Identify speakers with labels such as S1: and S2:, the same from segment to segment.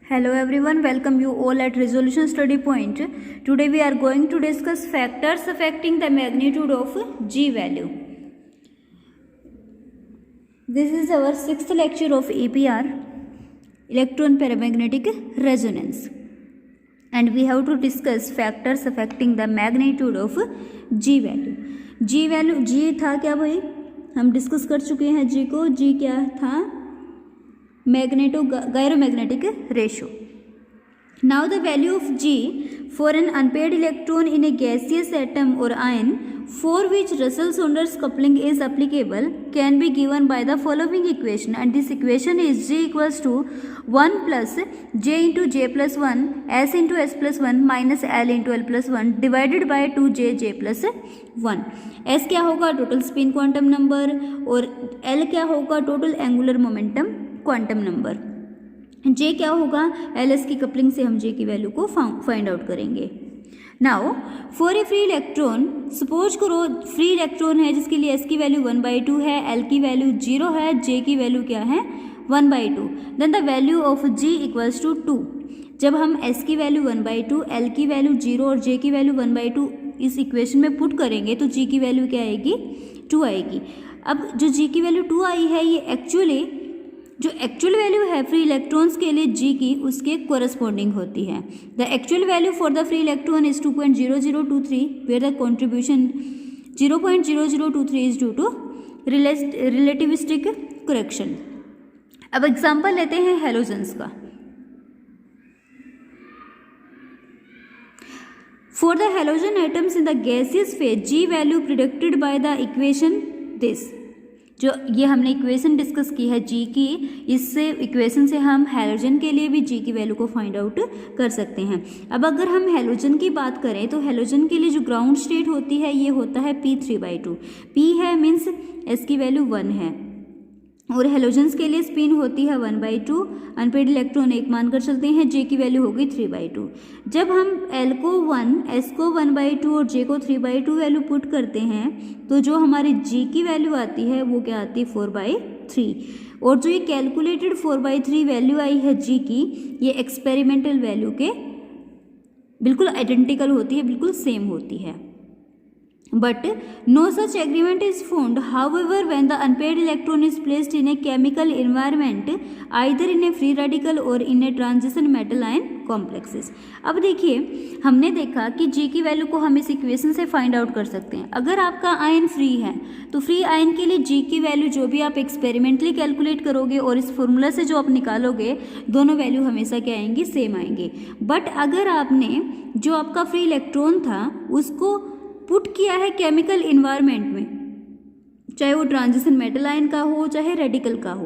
S1: Hello everyone, welcome you all at Resolution Study Point. Today we are going to discuss factors affecting the magnitude of G value. This is our sixth lecture of EPR, Electron Paramagnetic Resonance. And we have to discuss factors affecting the magnitude of G value. G value, G था क्या भाई? हम discuss कर चुके हैं G को. G क्या था? Gyromagnetic ratio. Now the value of G for an unpaired electron in a gaseous atom or ion for which Russell-Saunders coupling is applicable can be given by the following equation, and this equation is G equals to 1 plus J into J plus 1 S into S plus 1 minus L into L plus 1 divided by 2J J plus 1. S क्या होगा? Total spin quantum number, और L क्या होगा? Total angular momentum quantum number. J क्या होगा? LS की coupling से हम J की वैल्यू को फाइंड आउट करेंगे. Now for a free electron, suppose करो फ्री इलेक्ट्रॉन है जिसके लिए S की वैल्यू 1/2 है, L की वैल्यू 0 है, J की वैल्यू क्या है? 1/2. Then the value of G equals to 2. जब हम S की वैल्यू 1/2, L की वैल्यू 0 और J की वैल्यू 1/2 इस इक्वेशन में पुट करेंगे तो G की वैल्यू क्या आएगी? 2 आएगी. अब जो G की वैल्यू 2 आई है, ये एक्चुअली जो एक्चुअल वैल्यू है फ्री इलेक्ट्रॉन्स के लिए G की, उसके कोरस्पॉन्डिंग होती है. The actual value for the free electron is 2.0023 where the contribution 0.0023 is due to relativistic correction. अब एग्जांपल लेते हैं हैलोजन्स का. For the halogen atoms in the gaseous phase G value predicted by the equation this. जो ये हमने equation discuss की है G की, इससे इक्वेशन से हम हैलोजन के लिए भी G की वैल्यू को फाइंड आउट कर सकते हैं. अब अगर हम हैलोजन की बात करें तो हैलोजन के लिए जो ग्राउंड स्टेट होती है ये होता है P3/2. P है मीन्स S की वैल्यू 1 है, और हैलोजन्स के लिए स्पिन होती है 1/2. अनपेड इलेक्ट्रॉन 1 मानकर चलते हैं, J की वैल्यू होगी 3/2. जब हम L को 1, S को 1/2 और J को 3/2 वैल्यू पुट करते हैं तो जो हमारी G की वैल्यू आती है वो क्या आती है? 4/3. और जो ये कैलकुलेटेड 4/3 वैल्यू आई है G की, ये एक्सपेरिमेंटल वैल्यू के बिल्कुल आइडेंटिकल होती है, बिल्कुल सेम होती है. But no such agreement is found. However, when the unpaired electron is placed in a chemical environment, either in a free radical or in a transition metal ion complexes. अब देखिए, हमने देखा कि G की value को हम इस equation से फाइंड आउट कर सकते हैं. अगर आपका आयन फ्री है तो फ्री आयन के लिए G की वैल्यू जो भी आप एक्सपेरिमेंटली कैलकुलेट करोगे और इस फॉर्मूला से जो आप निकालोगे, दोनों वैल्यू हमेशा क्या आएंगी? सेम आएंगे. बट अगर आपने जो आपका फ्री इलेक्ट्रॉन था उसको पुट किया है केमिकल इन्वायरमेंट में, चाहे वो ट्रांजिशन मेटल आयन का हो चाहे रेडिकल का हो,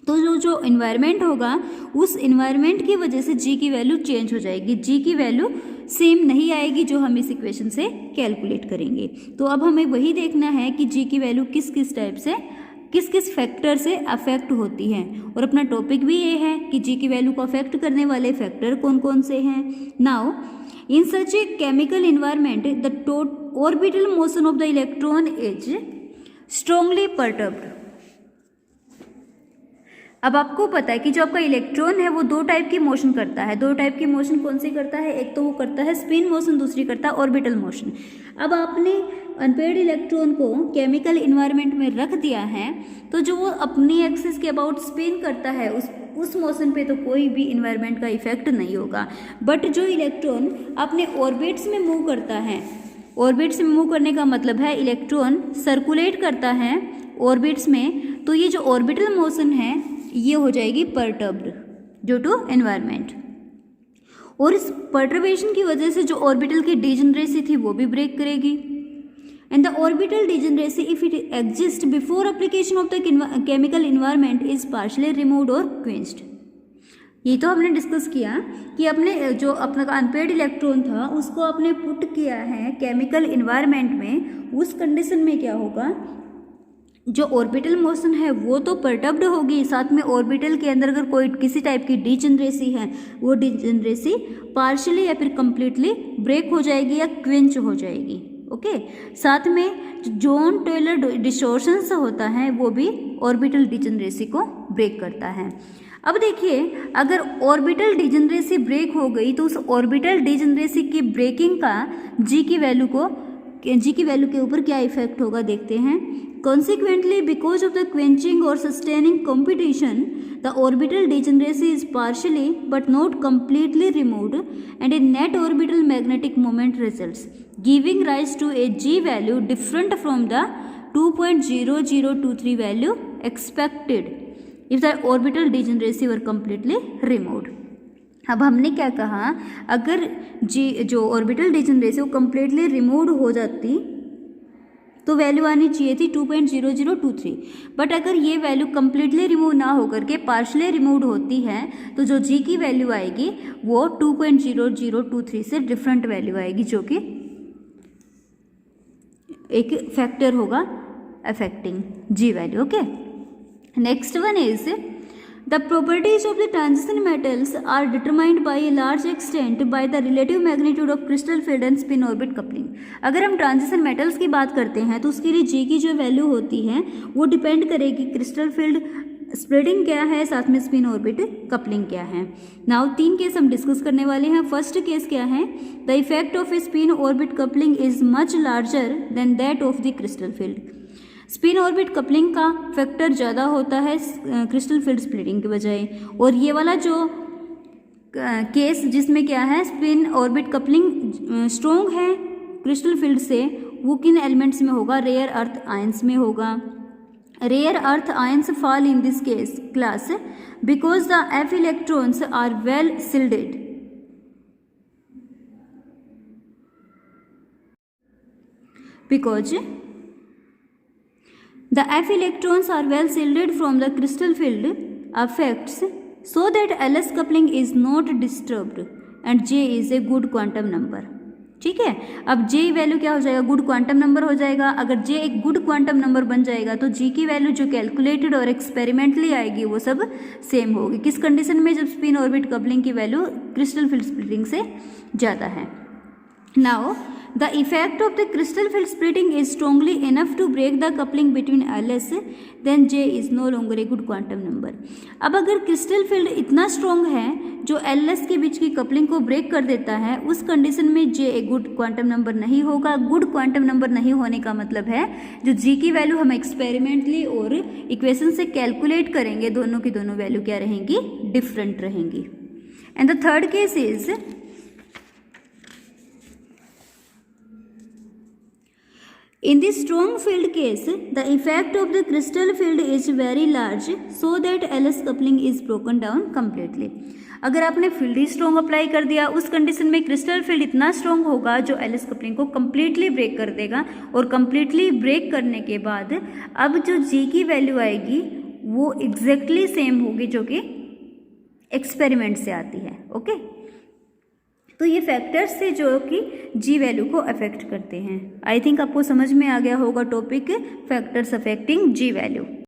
S1: तो जो इन्वायरमेंट होगा उस इन्वायरमेंट की वजह से G की वैल्यू चेंज हो जाएगी. G की वैल्यू सेम नहीं आएगी जो हम इस इक्वेशन से कैलकुलेट करेंगे. तो अब हमें वही देखना है कि G की वैल्यू किस किस टाइप से, किस किस फैक्टर से अफेक्ट होती है, और अपना टॉपिक भी ये है कि G की वैल्यू को अफेक्ट करने वाले फैक्टर कौन कौन से हैं. Now in such a chemical environment the orbital motion of the electron is strongly perturbed. अब आपको पता है कि जो आपका इलेक्ट्रॉन है वो 2 टाइप की मोशन करता है. 2 टाइप की मोशन कौन सी करता है? एक तो वो करता है स्पिन मोशन, दूसरी करता है ऑर्बिटल मोशन. अब आपने अनपेयर्ड इलेक्ट्रॉन को केमिकल इन्वायरमेंट में रख दिया है तो जो वो अपनी एक्सिस के अबाउट स्पिन करता है उस मोशन पे तो कोई भी इन्वायरमेंट का इफेक्ट नहीं होगा. बट जो इलेक्ट्रॉन अपने ऑर्बिट्स में मूव करता है, ऑर्बिट्स में मूव करने का मतलब है इलेक्ट्रॉन सर्कुलेट करता है ऑर्बिट्स में, तो ये जो ऑर्बिटल मोशन है ये हो जाएगी परटर्ब्ड ड्यू टू एनवायरनमेंट. और इस परटर्बेशन की वजह से जो ऑर्बिटल की डिजेनरेसी थी वो भी ब्रेक करेगी. And the orbital degeneracy if it exist before application of the chemical environment is partially removed और क्वेंच्ड. ये तो हमने डिस्कस किया कि अपने जो अपना अनपेयर्ड इलेक्ट्रॉन था उसको आपने पुट किया है केमिकल इन्वायरमेंट में. उस कंडीशन में क्या होगा? जो ऑर्बिटल मोशन है वो तो परटर्ब्ड होगी, साथ में ऑर्बिटल के अंदर अगर कोई किसी टाइप की डिजेनरेसी है वो डिजेनरेसी पार्शियली या फिर कंप्लीटली ब्रेक हो जाएगी या क्वेंच हो जाएगी. ओके. साथ में जॉन टेलर डिस्टॉर्शंस होता है वो भी ऑर्बिटल डिजेनरेसी को ब्रेक करता है. अब देखिए, अगर ऑर्बिटल डिजेनरेसी ब्रेक हो गई तो उस ऑर्बिटल डिजेनरेसी की ब्रेकिंग का जी की वैल्यू के ऊपर क्या इफेक्ट होगा देखते हैं। Consequently because of the quenching और sustaining competition the orbital degeneracy is partially but not completely removed and a net orbital magnetic moment results, giving rise to a G value different from the 2.0023 value expected if the orbital degeneracy were completely removed. अब हमने क्या कहा, अगर जी जो orbital degeneracy वो completely remove हो जाती तो वैल्यू आनी चाहिए थी 2.0023, बट अगर ये वैल्यू कम्प्लीटली रिमूव ना होकर के पार्शली रिमूव होती है तो जो जी की वैल्यू आएगी वो 2.0023 से डिफरेंट वैल्यू आएगी, जो कि एक फैक्टर होगा affecting G value. Okay, next one is the properties of the transition metals are determined by a large extent by the relative magnitude of crystal field and spin orbit coupling। अगर हम transition metals की बात करते हैं तो उसके लिए जी की जो वैल्यू होती है वो डिपेंड करेगी क्रिस्टल फील्ड स्प्रेडिंग क्या है, साथ में स्पिन ऑर्बिट कपलिंग क्या है। नाउ 3 केस हम डिस्कस करने वाले हैं। फर्स्ट केस क्या है, the effect of A spin orbit coupling is much larger than that of the crystal field. Spin orbit coupling का फैक्टर ज़्यादा होता है क्रिस्टल फील्ड स्प्लिटिंग के बजाय, और ये वाला जो केस जिसमें क्या है स्पिन ऑर्बिट कपलिंग स्ट्रॉन्ग है क्रिस्टल फील्ड से, वो किन एलिमेंट्स में होगा, रेयर अर्थ आयंस में होगा। Rare earth ions fall in this case class because the F electrons are well shielded. Because the F electrons are well shielded from the crystal field effects so that LS coupling is not disturbed and J is a good quantum number। ठीक है, अब J value क्या हो जाएगा, good quantum number हो जाएगा। अगर J एक गुड क्वांटम नंबर बन जाएगा तो G की वैल्यू जो कैलकुलेटेड और एक्सपेरिमेंटली आएगी वो सब सेम होगी। किस कंडीशन में, जब स्पिन ऑर्बिट कपलिंग की वैल्यू क्रिस्टल फील्ड स्प्लिटिंग से ज़्यादा है। Now the effect of the crystal field splitting is strongly enough to break the coupling between LS, then J is no longer a good quantum number। अब अगर crystal field इतना strong है जो LS के बीच की कपलिंग को break कर देता है, उस कंडीशन में J एक गुड क्वांटम नंबर नहीं होगा। गुड क्वांटम नंबर नहीं होने का मतलब है जो G की वैल्यू हम एक्सपेरिमेंटली और इक्वेशन से कैलकुलेट करेंगे, दोनों की दोनों वैल्यू क्या रहेंगी, डिफरेंट रहेंगी। And the third case is in the strong field case the effect of the crystal field is very large so that LS coupling is broken down completely। अगर आपने फील्ड ही strong apply कर दिया, उस condition में crystal field इतना strong होगा जो LS coupling को कम्प्लीटली ब्रेक कर देगा, और कम्प्लीटली ब्रेक करने के बाद अब जो G की वैल्यू आएगी वो एग्जैक्टली सेम होगी जो कि एक्सपेरिमेंट से आती है। ओके, तो ये फैक्टर्स से जो कि जी वैल्यू को अफेक्ट करते हैं। आई थिंक आपको समझ में आ गया होगा topic factors affecting G value.